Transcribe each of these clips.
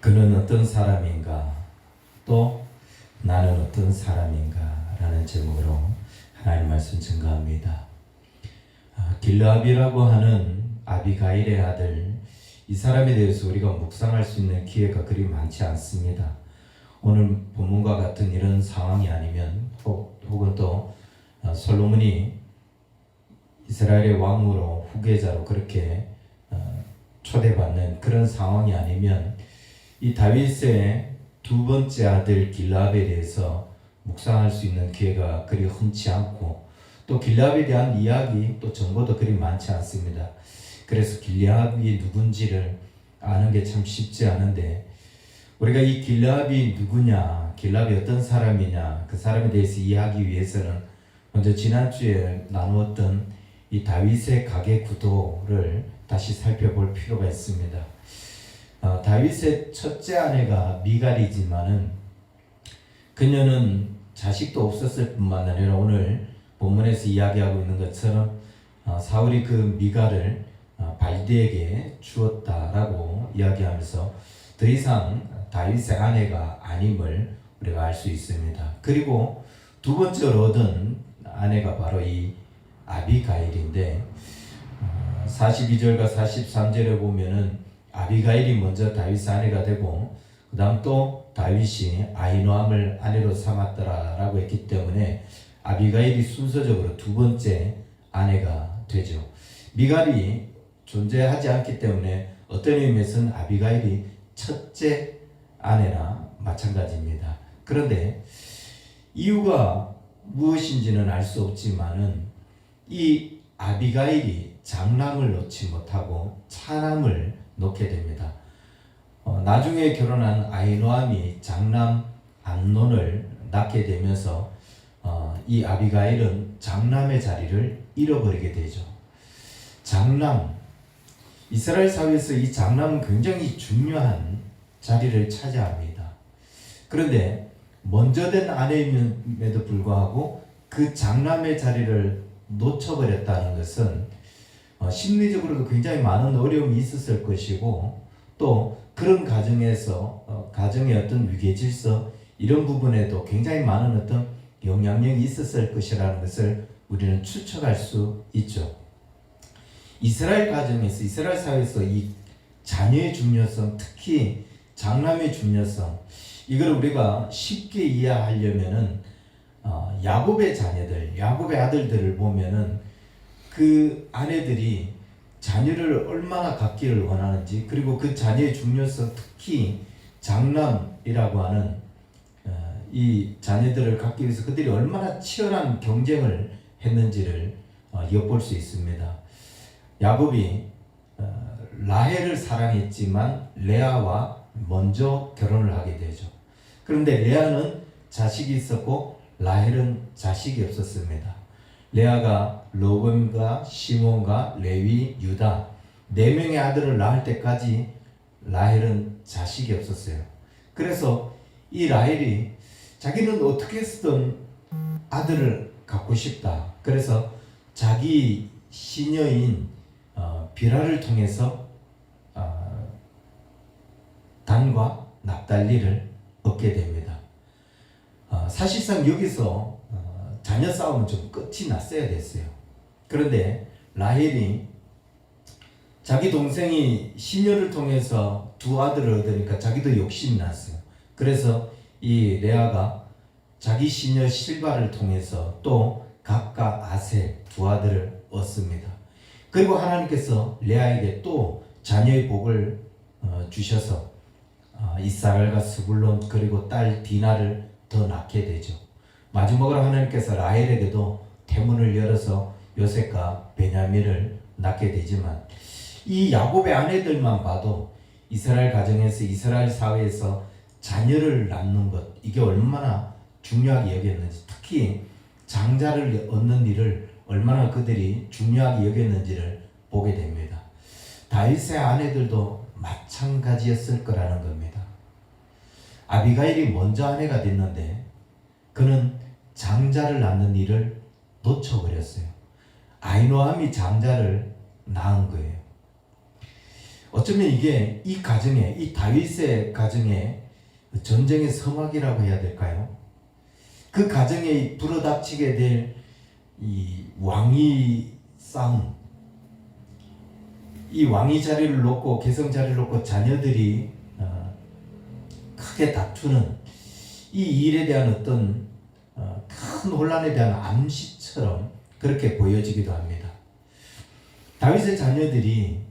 그는 어떤 사람인가? 또 나는 어떤 사람인가? 라는 제목으로 하나님 말씀 증거합니다. 길라압이라고 하는 아비가일의 아들, 이 사람에 대해서 우리가 묵상할 수 있는 기회가 그리 많지 않습니다. 오늘 본문과 같은 이런 상황이 아니면 혹은 또 솔로몬이 이스라엘의 왕으로 후계자로 그렇게 초대받는 그런 상황이 아니면 이 다윗의 두 번째 아들 길라압에 대해서 묵상할 수 있는 기회가 그리 흔치 않고 또 길라압에 대한 이야기 또 정보도 그리 많지 않습니다. 그래서 길라압이 누군지를 아는 게 참 쉽지 않은데 우리가 이 길라압이 누구냐, 길라압이 어떤 사람이냐, 그 사람에 대해서 이해하기 위해서는 먼저 지난주에 나누었던 이 다윗의 가계 구도를 다시 살펴볼 필요가 있습니다. 다윗의 첫째 아내가 미갈이지만은 그녀는 자식도 없었을 뿐만 아니라 오늘 본문에서 이야기하고 있는 것처럼 사울이 그 미갈을 발디에게 주었다라고 이야기하면서 더 이상 다윗의 아내가 아님을 우리가 알 수 있습니다. 그리고 두 번째로 얻은 아내가 바로 이 아비가일인데 42절과 43절에 보면은 아비가일이 먼저 다윗의 아내가 되고 그 다음 또 다윗이 아히노암을 아내로 삼았더라라고 했기 때문에 아비가일이 순서적으로 두 번째 아내가 되죠. 미갈이 존재하지 않기 때문에 어떤 의미에서는 아비가일이 첫째 아내나 마찬가지입니다. 그런데 이유가 무엇인지는 알 수 없지만은 이 아비가일이 장남을 놓지 못하고 차남을 놓게 됩니다. 나중에 결혼한 아히노암이 장남 암논을 낳게 되면서 이 아비가일은 장남의 자리를 잃어버리게 되죠. 장남, 이스라엘 사회에서 이 장남은 굉장히 중요한 자리를 차지합니다. 그런데 먼저 된 아내임에도 불구하고 그 장남의 자리를 놓쳐버렸다는 것은 심리적으로도 굉장히 많은 어려움이 있었을 것이고 또 그런 가정에서 가정의 어떤 위계질서 이런 부분에도 굉장히 많은 어떤 영향력이 있었을 것이라는 것을 우리는 추측할 수 있죠. 이스라엘 가정에서 이스라엘 사회에서 이 자녀의 중요성, 특히 장남의 중요성, 이걸 우리가 쉽게 이해하려면은 야곱의 자녀들, 야곱의 아들들을 보면은 그 아내들이 자녀를 얼마나 갖기를 원하는지, 그리고 그 자녀의 중요성, 특히 장남이라고 하는 이 자녀들을 갖기 위해서 그들이 얼마나 치열한 경쟁을 했는지를 엿볼 수 있습니다. 야곱이 라헬을 사랑했지만 레아와 먼저 결혼을 하게 되죠. 그런데 레아는 자식이 있었고 라헬은 자식이 없었습니다. 레아가 로금과 시몬과 레위, 유다 4명의 아들을 낳을 때까지 라헬은 자식이 없었어요. 그래서 이 라헬이 자기는 어떻게 해서든 아들을 갖고 싶다. 그래서 자기 시녀인 비라를 통해서 단과 납달리를 얻게 됩니다. 사실상 여기서 자녀 싸움은 좀 끝이 났어야 됐어요. 그런데 라헬이 자기 동생이 시녀를 통해서 두 아들을 얻으니까 자기도 욕심이 났어요. 그래서 이 레아가 자기 시녀 실바를 통해서 또 각각 아셀 두 아들을 얻습니다. 그리고 하나님께서 레아에게 또 자녀의 복을 주셔서 이사갈과 스불론 그리고 딸 디나를 더 낳게 되죠. 마지막으로 하나님께서 라헬에게도 태문을 열어서 요셉과 베냐민을 낳게 되지만 이 야곱의 아내들만 봐도 이스라엘 가정에서 이스라엘 사회에서 자녀를 낳는 것, 이게 얼마나 중요하게 여겼는지, 특히 장자를 얻는 일을 얼마나 그들이 중요하게 여겼는지를 보게 됩니다. 다윗의 아내들도 마찬가지였을 거라는 겁니다. 아비가일이 먼저 아내가 됐는데 그는 장자를 낳는 일을 놓쳐버렸어요. 아히노암이 장자를 낳은 거예요. 어쩌면 이게 이 가정에, 이 다윗의 가정에 전쟁의 서막이라고 해야 될까요? 그 가정에 불어닥치게 될 이 왕위 싸움, 이 왕위 자리를 놓고 계승 자리를 놓고 자녀들이 크게 다투는 이 일에 대한 어떤 큰 혼란에 대한 암시처럼 그렇게 보여지기도 합니다. 다윗의 자녀들이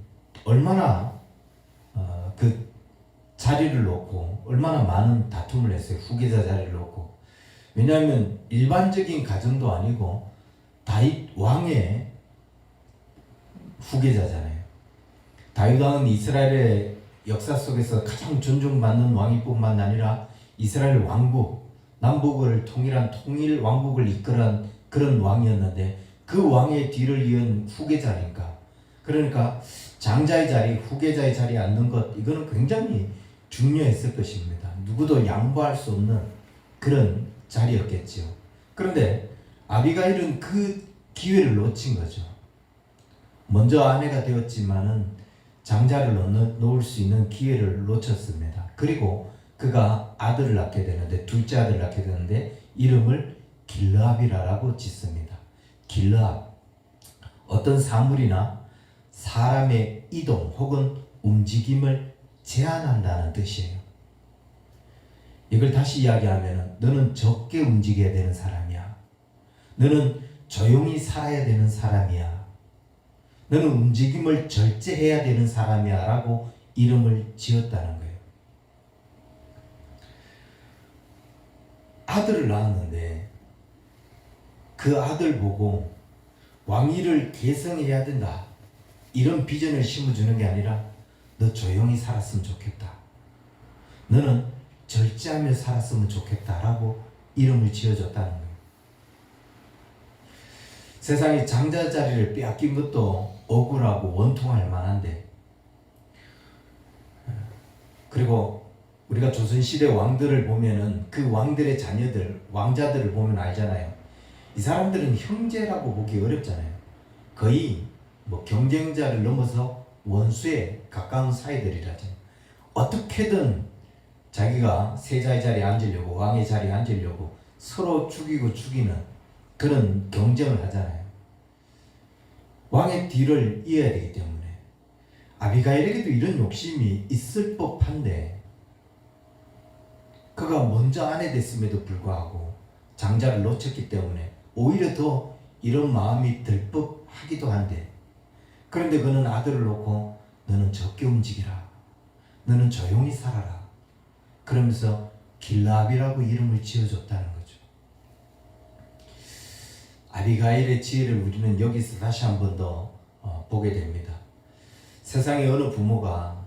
얼마나 그 자리를 놓고 얼마나 많은 다툼을 했어요. 후계자 자리를 놓고. 왜냐하면 일반적인 가정도 아니고 다윗 왕의 후계자잖아요. 다윗 왕은 이스라엘의 역사 속에서 가장 존중받는 왕일 뿐만 아니라 이스라엘 왕국, 남북을 통일한 통일 왕국을 이끌은 그런 왕이었는데 그 왕의 뒤를 이은 후계자니까. 그러니까 장자의 자리, 후계자의 자리에 앉는 것, 이거는 굉장히 중요했을 것입니다. 누구도 양보할 수 없는 그런 자리였겠지요. 그런데 아비가일은 그 기회를 놓친 거죠. 먼저 아내가 되었지만은 장자를 놓을 수 있는 기회를 놓쳤습니다. 그리고 그가 아들을 낳게 되는데, 둘째 아들을 낳게 되는데 이름을 길르압이라고 짓습니다. 길르압, 어떤 사물이나 사람의 이동 혹은 움직임을 제한한다는 뜻이에요. 이걸 다시 이야기하면 너는 적게 움직여야 되는 사람이야. 너는 조용히 살아야 되는 사람이야. 너는 움직임을 절제해야 되는 사람이야 라고 이름을 지었다는 거예요. 아들을 낳았는데 그 아들 보고 왕위를 계승해야 된다, 이런 비전을 심어주는 게 아니라 너 조용히 살았으면 좋겠다, 너는 절제하며 살았으면 좋겠다라고 이름을 지어줬다는 거예요. 세상에 장자 자리를 빼앗긴 것도 억울하고 원통할 만한데, 그리고 우리가 조선시대 왕들을 보면은 그 왕들의 자녀들, 왕자들을 보면 알잖아요. 이 사람들은 형제라고 보기 어렵잖아요. 거의 뭐 경쟁자를 넘어서 원수에 가까운 사이들이라잖아요. 어떻게든 자기가 세자의 자리에 앉으려고, 왕의 자리에 앉으려고 서로 죽이고 죽이는 그런 경쟁을 하잖아요. 왕의 뒤를 이어야 되기 때문에. 아비가일에게도 이런 욕심이 있을 법한데 그가 먼저 아내 됐음에도 불구하고 장자를 놓쳤기 때문에 오히려 더 이런 마음이 들 법하기도 한데, 그런데 그는 아들을 놓고 너는 적게 움직이라, 너는 조용히 살아라, 그러면서 길르압이라고 이름을 지어줬다는 거죠. 아비가일의 지혜를 우리는 여기서 다시 한 번 더 보게 됩니다. 세상에 어느 부모가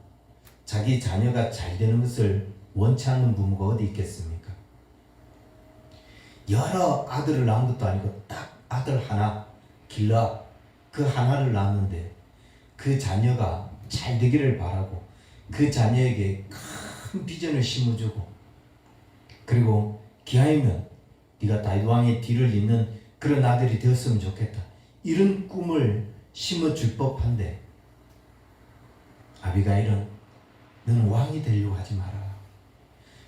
자기 자녀가 잘 되는 것을 원치 않는 부모가 어디 있겠습니까? 여러 아들을 낳은 것도 아니고 딱 아들 하나, 길르압, 그 하나를 낳았는데 그 자녀가 잘 되기를 바라고 그 자녀에게 큰 비전을 심어주고, 그리고 기하이면 네가 다윗 왕의 뒤를 잇는 그런 아들이 되었으면 좋겠다, 이런 꿈을 심어줄 법한데 아비가일은 너는 왕이 되려고 하지 마라,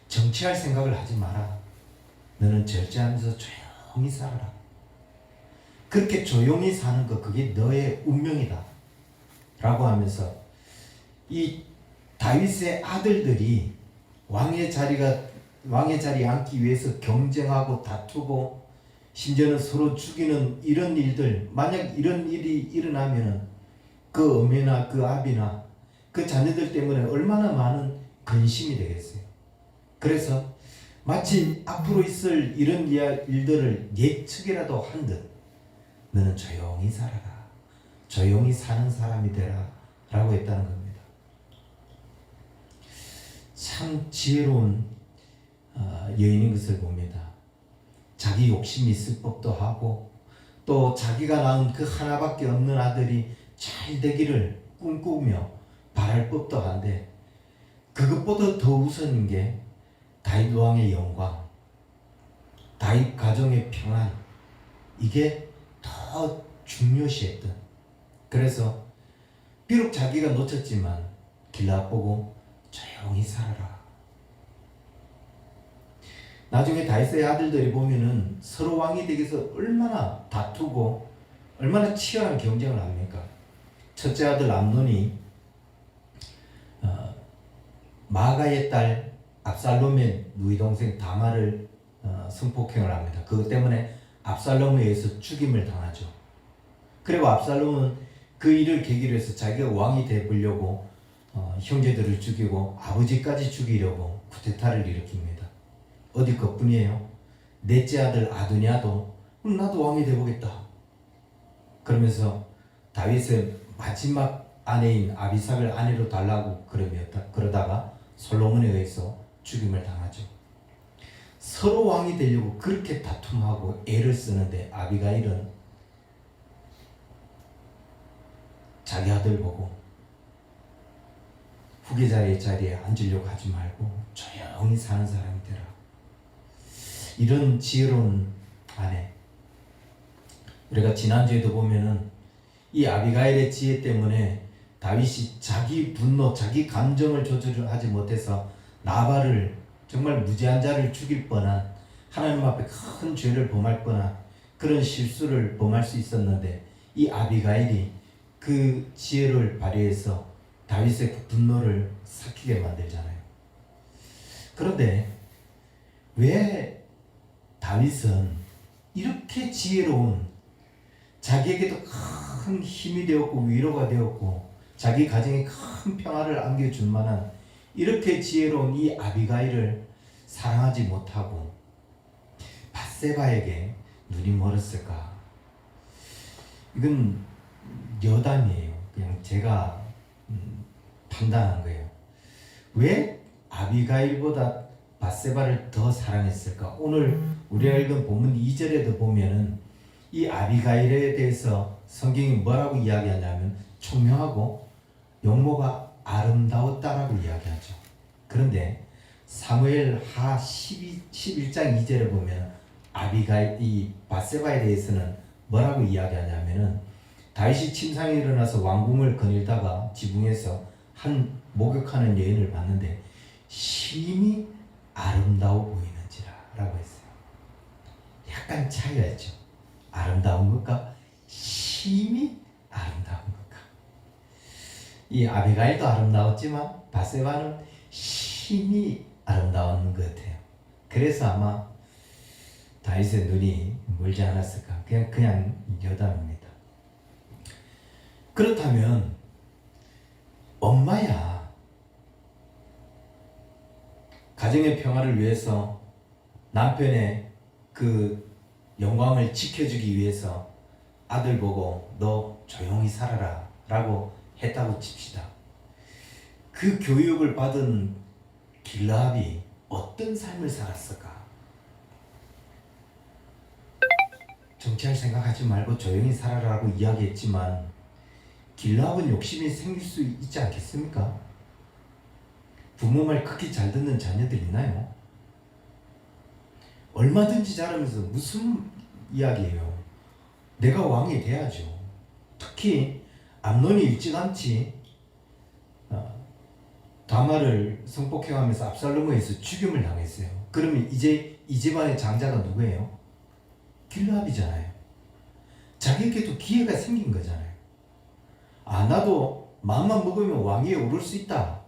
정치할 생각을 하지 마라, 너는 절제하면서 조용히 살아라, 그렇게 조용히 사는 것, 그게 너의 운명이다 라고 하면서 이 다윗의 아들들이 왕의 자리에 앉기 위해서 경쟁하고 다투고 심지어는 서로 죽이는 이런 일들, 만약 이런 일이 일어나면은 그 어미나 그 아비나 그 자녀들 때문에 얼마나 많은 근심이 되겠어요. 그래서 마치 앞으로 있을 이런 일들을 예측이라도 한 듯 너는 조용히 살아라, 조용히 사는 사람이 되라 라고 했다는 겁니다. 참 지혜로운 여인인 것을 봅니다. 자기 욕심이 있을 법도 하고 또 자기가 낳은 그 하나밖에 없는 아들이 잘 되기를 꿈꾸며 바랄 법도 한데, 그것보다 더 우선인 게 다윗 왕의 영광, 다윗 가정의 평안, 이게 더 중요시했던. 그래서 비록 자기가 놓쳤지만 길라 보고 조용히 살아라. 나중에 다윗의 아들들이 보면은 서로 왕이 되기 위해서 얼마나 다투고 얼마나 치열한 경쟁을 합니까? 첫째 아들 암논이 마가의 딸 압살롬의 누이 동생 다말을 성폭행을 합니다. 그것 때문에 압살롬에 의해서 죽임을 당하죠. 그리고 압살롬은 그 일을 계기로 해서 자기가 왕이 되보려고 형제들을 죽이고 아버지까지 죽이려고 쿠데타를 일으킵니다. 어디 것뿐이에요. 넷째 아들 아도니아도 나도 왕이 되보겠다 그러면서 다윗의 마지막 아내인 아비삭을 아내로 달라고 그러다가 솔로몬에 의해서 죽임을 당하죠. 서로 왕이 되려고 그렇게 다툼하고 애를 쓰는데 아비가일은 자기 아들 보고 후계자의 자리에 앉으려고 하지 말고 조용히 사는 사람이 되라. 이런 지혜로운 아내. 우리가 지난주에도 보면은 이 아비가일의 지혜 때문에 다윗이 자기 분노, 자기 감정을 조절하지 못해서 나발을 정말 무지한 자를 죽일 뻔한 하나님 앞에 큰 죄를 범할 뻔한 그런 실수를 범할 수 있었는데 이 아비가일이 그 지혜를 발휘해서 다윗의 그 분노를 삭히게 만들잖아요. 그런데 왜 다윗은 이렇게 지혜로운 자기에게도 큰 힘이 되었고 위로가 되었고 자기 가정에 큰 평화를 안겨줄 만한 이렇게 지혜로운 이 아비가일을 사랑하지 못하고 밧세바에게 눈이 멀었을까? 이건 여담이에요. 그냥 제가 판단한 거예요. 왜 아비가일보다 밧세바를 더 사랑했을까? 오늘 우리가 읽은 본문 2절에도 보면은 이 아비가일에 대해서 성경이 뭐라고 이야기하냐면 총명하고 용모가 아름다웠다라고 이야기하죠. 그런데 사무엘 하 11장 2절에 보면 아비가일 이 밧세바에 대해서는 뭐라고 이야기하냐면은 다윗이 침상에 일어나서 왕궁을 거닐다가 지붕에서 한 목욕하는 여인을 봤는데 심히 아름다워 보이는지라 라고 했어요. 약간 차이가 있죠. 아름다운 것과 심히 아름다운 것과. 이 아비가일도 아름다웠지만 밧세바는 심히 아름다운 것 같아요. 그래서 아마 다윗의 눈이 멀지 않았을까. 그냥 여담입니다. 그렇다면 엄마야 가정의 평화를 위해서 남편의 그 영광을 지켜주기 위해서 아들 보고 너 조용히 살아라 라고 했다고 칩시다. 그 교육을 받은 길라압이 어떤 삶을 살았을까? 정치할 생각하지 말고 조용히 살아라고 이야기했지만 길라압은 욕심이 생길 수 있지 않겠습니까? 부모 말 크게 잘 듣는 자녀들 있나요? 얼마든지 자라면서 무슨 이야기예요? 내가 왕이 돼야죠. 특히 암논이 일찌감치 다말을 성폭행하면서 압살롬에 의해서 죽임을 당했어요. 그러면 이제 이 집안의 장자가 누구예요? 길라압이잖아요. 자기에게도 기회가 생긴 거잖아요. 나도 마음만 먹으면 왕위에 오를 수 있다.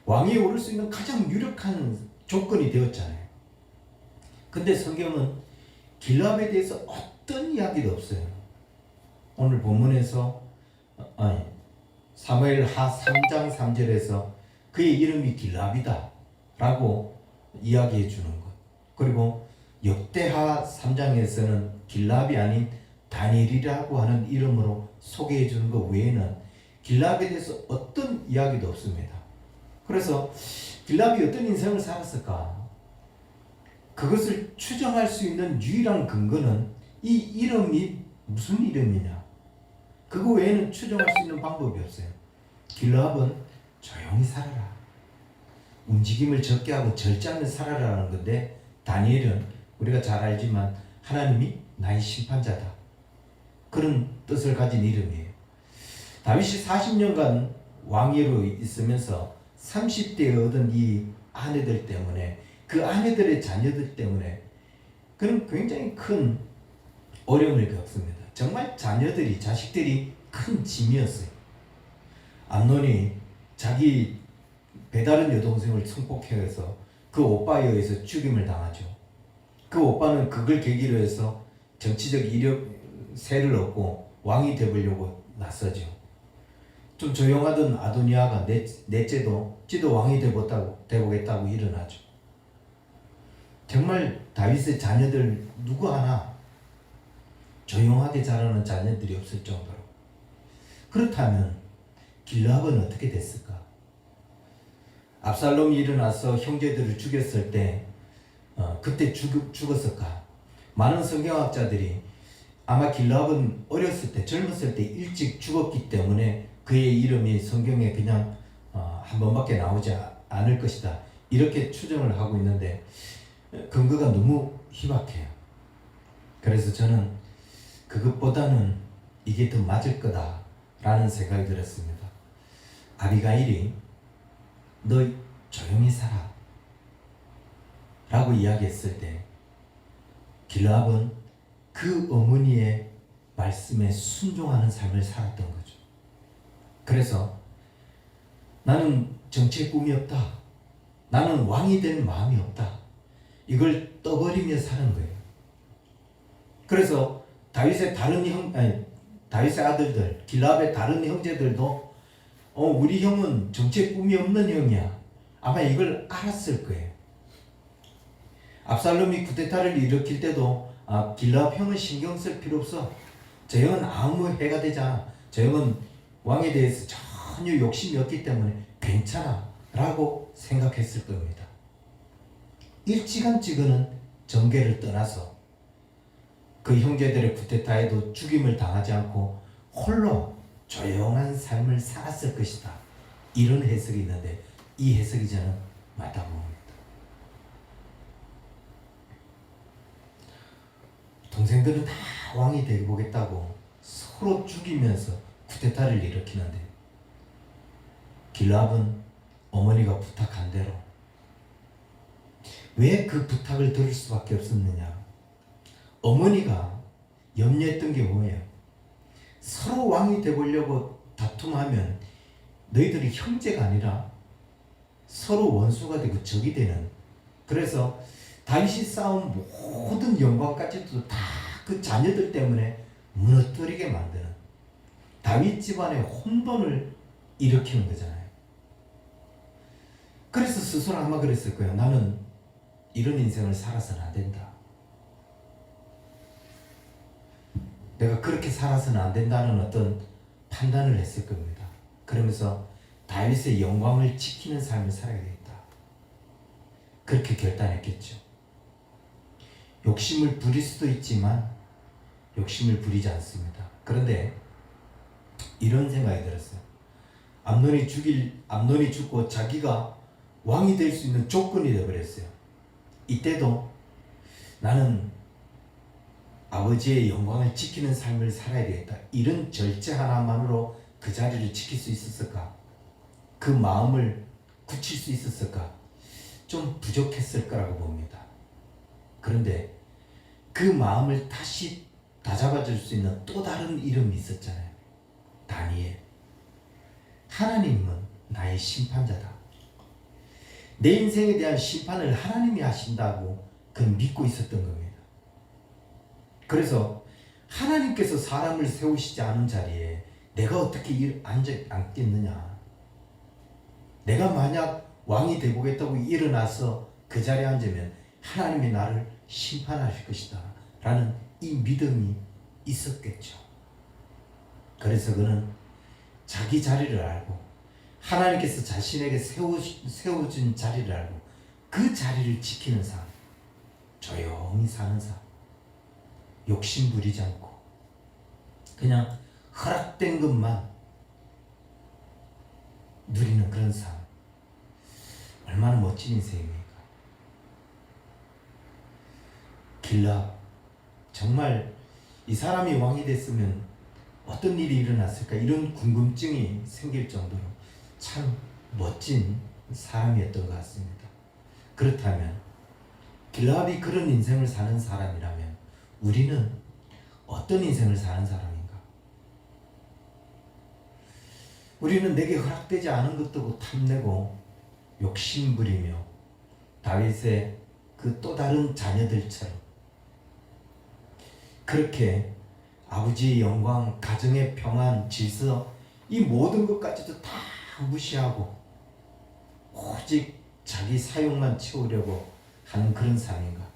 왕위에 오를 수 있는 가장 유력한 조건이 되었잖아요. 근데 성경은 길라압에 대해서 어떤 이야기도 없어요. 오늘 본문에서 사무엘 하 3장 3절에서 그의 이름이 길라압이다 라고 이야기해 주는 것. 그리고 역대하 3장에서는 길라압이 아닌 다니엘이라고 하는 이름으로 소개해 주는 것 외에는 길라압에 대해서 어떤 이야기도 없습니다. 그래서 길라압이 어떤 인생을 살았을까? 그것을 추정할 수 있는 유일한 근거는 이 이름이 무슨 이름이냐? 그거 외에는 추정할 수 있는 방법이 없어요. 길라압은 조용히 살아라. 움직임을 적게 하고 절제하며 살아라는 건데 다니엘은 우리가 잘 알지만 하나님이 나의 심판자다. 그런 뜻을 가진 이름이에요. 다윗이 40년간 왕위로 있으면서 30대에 얻은 이 아내들 때문에, 그 아내들의 자녀들 때문에 그는 굉장히 큰 어려움을 겪습니다. 정말 자식들이 큰 짐이었어요. 암논이 자기 배다른 여동생을 성폭행해서 그 오빠에 의해서 죽임을 당하죠. 그 오빠는 그걸 계기로 해서 정치적 세를 얻고 왕이 되보려고 나서죠. 좀 조용하던 아도니아가 넷째도 지도 왕이 되보겠다고 일어나죠. 정말 다윗의 자녀들 누구 하나 조용하게 자라는 자녀들이 없을 정도로. 그렇다면 길르압은 어떻게 됐을까? 압살롬이 일어나서 형제들을 죽였을 때 그때 죽었을까? 많은 성경학자들이 아마 길르압은 어렸을 때, 젊었을 때 일찍 죽었기 때문에 그의 이름이 성경에 그냥 한 번밖에 나오지 않을 것이다, 이렇게 추정을 하고 있는데 근거가 너무 희박해요. 그래서 저는 그것보다는 이게 더 맞을 거다라는 생각이 들었습니다. 아비가일이 너 조용히 살아 라고 이야기했을 때 길르압은 그 어머니의 말씀에 순종하는 삶을 살았던 거죠. 그래서 나는 정치의 꿈이 없다, 나는 왕이 될 마음이 없다, 이걸 떠버리며 사는 거예요. 그래서 다윗의 아들들, 길르압의 다른 형제들도 우리 형은 정치의 꿈이 없는 형이야, 아마 이걸 알았을 거예요. 압살롬이 쿠데타를 일으킬 때도 길르압 형은 신경 쓸 필요 없어, 저 형은 아무 해가 되지 않아, 저 형은 왕에 대해서 전혀 욕심이 없기 때문에 괜찮아 라고 생각했을 겁니다. 일찌감치 그는 정계를 떠나서 그 형제들의 쿠데타에도 죽임을 당하지 않고 홀로 조용한 삶을 살았을 것이다, 이런 해석이 있는데 이 해석이 저는 맞다고 봅니다. 동생들은 다 왕이 되보겠다고 서로 죽이면서 쿠데타를 일으키는데 길르압은 어머니가 부탁한 대로, 왜 그 부탁을 들을 수밖에 없었느냐? 어머니가 염려했던 게 뭐예요? 서로 왕이 되보려고 다툼하면 너희들이 형제가 아니라 서로 원수가 되고 적이 되는, 그래서 다윗이 쌓은 모든 영광까지도 다 그 자녀들 때문에 무너뜨리게 만드는, 다윗 집안의 혼돈을 일으키는 거잖아요. 그래서 스스로 아마 그랬을 거예요. 나는 이런 인생을 살아서는 안 된다, 내가 그렇게 살아서는 안 된다는 어떤 판단을 했을 겁니다. 그러면서 다윗의 영광을 지키는 삶을 살아야겠다, 그렇게 결단했겠죠. 욕심을 부릴 수도 있지만 욕심을 부리지 않습니다. 그런데 이런 생각이 들었어요. 암논이 죽고 자기가 왕이 될 수 있는 조건이 되어버렸어요. 이때도 나는 아버지의 영광을 지키는 삶을 살아야 되겠다, 이런 절제 하나만으로 그 자리를 지킬 수 있었을까? 그 마음을 굳힐 수 있었을까? 좀 부족했을 거라고 봅니다. 그런데 그 마음을 다시 다잡아줄 수 있는 또 다른 이름이 있었잖아요. 다니엘. 하나님은 나의 심판자다, 내 인생에 대한 심판을 하나님이 하신다고 그는 믿고 있었던 겁니다. 그래서 하나님께서 사람을 세우시지 않은 자리에 내가 어떻게 앉겠느냐? 내가 만약 왕이 되보겠다고 일어나서 그 자리에 앉으면 하나님이 나를 심판하실 것이다 라는 이 믿음이 있었겠죠. 그래서 그는 자기 자리를 알고 하나님께서 자신에게 세워준 자리를 알고 그 자리를 지키는 삶, 조용히 사는 삶, 욕심 부리지 않고 그냥 허락된 것만 누리는 그런 삶, 얼마나 멋진 인생입니까? 길르압, 정말 이 사람이 왕이 됐으면 어떤 일이 일어났을까, 이런 궁금증이 생길 정도로 참 멋진 사람이었던 것 같습니다. 그렇다면 길라압이 그런 인생을 사는 사람이라면 우리는 어떤 인생을 사는 사람인가? 우리는 내게 허락되지 않은 것도 탐내고 욕심부리며 다윗의 그 또 다른 자녀들처럼 그렇게 아버지의 영광, 가정의 평안, 질서 이 모든 것까지도 다 무시하고 오직 자기 사욕만 채우려고 하는 그런 삶인가?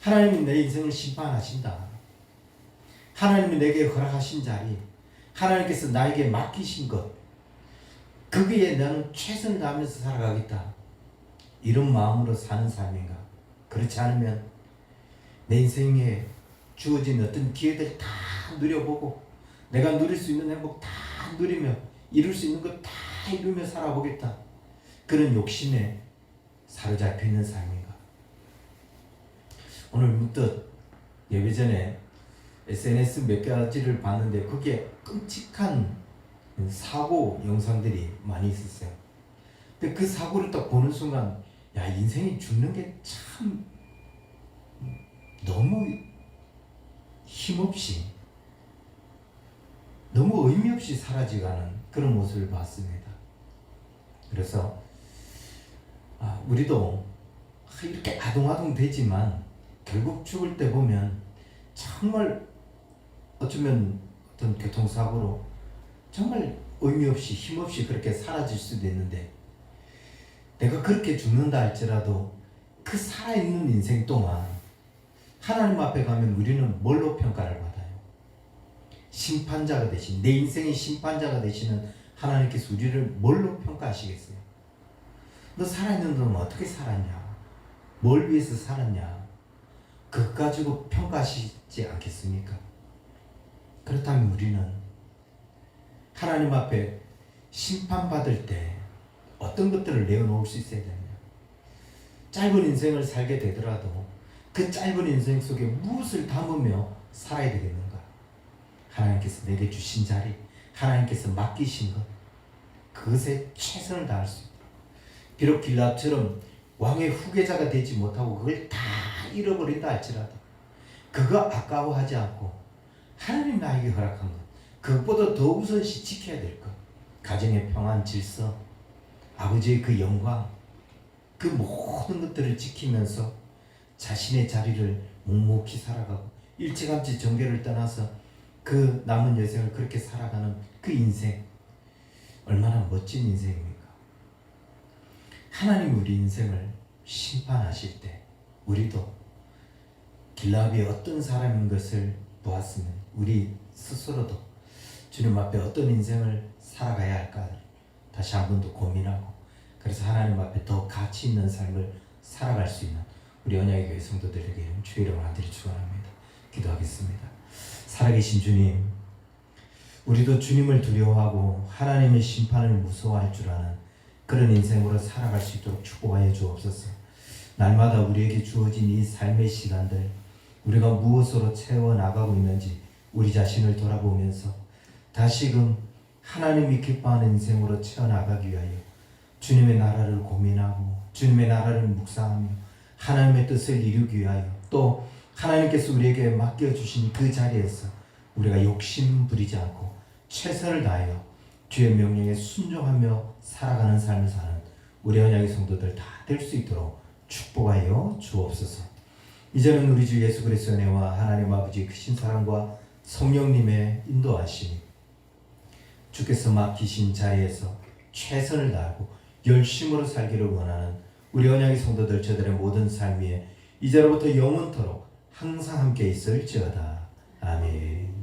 하나님이 내 인생을 심판하신다. 하나님이 내게 허락하신 자리, 하나님께서 나에게 맡기신 것, 거기에 나는 최선을 다하면서 살아가겠다. 이런 마음으로 사는 삶인가? 그렇지 않으면 내 인생에 주어진 어떤 기회들 다 누려보고 내가 누릴 수 있는 행복 다 누리며 이룰 수 있는 것 다 이루며 살아보겠다. 그런 욕심에 사로잡혀 있는 삶인가? 오늘 문득 예배 전에 SNS 몇 가지를 봤는데 거기에 끔찍한 사고 영상들이 많이 있었어요. 근데 그 사고를 딱 보는 순간 야, 인생이 죽는 게 참 너무 힘없이 너무 의미 없이 사라져가는 그런 모습을 봤습니다. 그래서 우리도 이렇게 아동아동 되지만 결국 죽을 때 보면 정말 어쩌면 어떤 교통사고로 정말 의미 없이 힘없이 그렇게 사라질 수도 있는데 내가 그렇게 죽는다 할지라도 그 살아있는 인생 동안 하나님 앞에 가면 우리는 뭘로 평가를 받아요? 심판자가 되신, 내 인생의 심판자가 되시는 하나님께서 우리를 뭘로 평가하시겠어요? 너 살아있는 동안 어떻게 살았냐? 뭘 위해서 살았냐? 그것 가지고 평가하시지 않겠습니까? 그렇다면 우리는 하나님 앞에 심판받을 때 어떤 것들을 내어놓을 수 있어야 되느냐? 짧은 인생을 살게 되더라도 그 짧은 인생 속에 무엇을 담으며 살아야 되겠는가? 하나님께서 내게 주신 자리, 하나님께서 맡기신 것, 그것에 최선을 다할 수 있다. 비록 길라압처럼 왕의 후계자가 되지 못하고 그걸 다 잃어버린다 할지라도 그거 아까워하지 않고 하나님 나에게 허락한 것, 그것보다 더 우선시 지켜야 될 것, 가정의 평안, 질서, 아버지의 그 영광, 그 모든 것들을 지키면서 자신의 자리를 묵묵히 살아가고 일찌감치 정계를 떠나서 그 남은 여생을 그렇게 살아가는 그 인생, 얼마나 멋진 인생입니까? 하나님 우리 인생을 심판하실 때 우리도 길라압이 어떤 사람인 것을 보았으면 우리 스스로도 주님 앞에 어떤 인생을 살아가야 할까 다시 한 번 더 고민하고, 그래서 하나님 앞에 더 가치 있는 삶을 살아갈 수 있는 우리 언약의 교회 성도들에게 주의 이름을 아들이 축원합니다. 기도하겠습니다. 살아계신 주님, 우리도 주님을 두려워하고 하나님의 심판을 무서워할 줄 아는 그런 인생으로 살아갈 수 있도록 축복하여 주옵소서. 날마다 우리에게 주어진 이 삶의 시간들, 우리가 무엇으로 채워나가고 있는지 우리 자신을 돌아보면서 다시금 하나님이 기뻐하는 인생으로 채워나가기 위하여 주님의 나라를 고민하고 주님의 나라를 묵상하며 하나님의 뜻을 이루기 위하여 또 하나님께서 우리에게 맡겨주신 그 자리에서 우리가 욕심 부리지 않고 최선을 다하여 주의 명령에 순종하며 살아가는 삶을 사는 우리 언약의 성도들 다 될 수 있도록 축복하여 주옵소서. 이제는 우리 주 예수 그리스도의 은혜와 하나님 아버지의 크신 사랑과 성령님의 인도하심이 주께서 맡기신 자리에서 최선을 다하고 열심으로 살기를 원하는 우리 언약의 성도들 저들의 모든 삶 위에 이제로부터 영원토록 항상 함께 있을지어다. 아멘.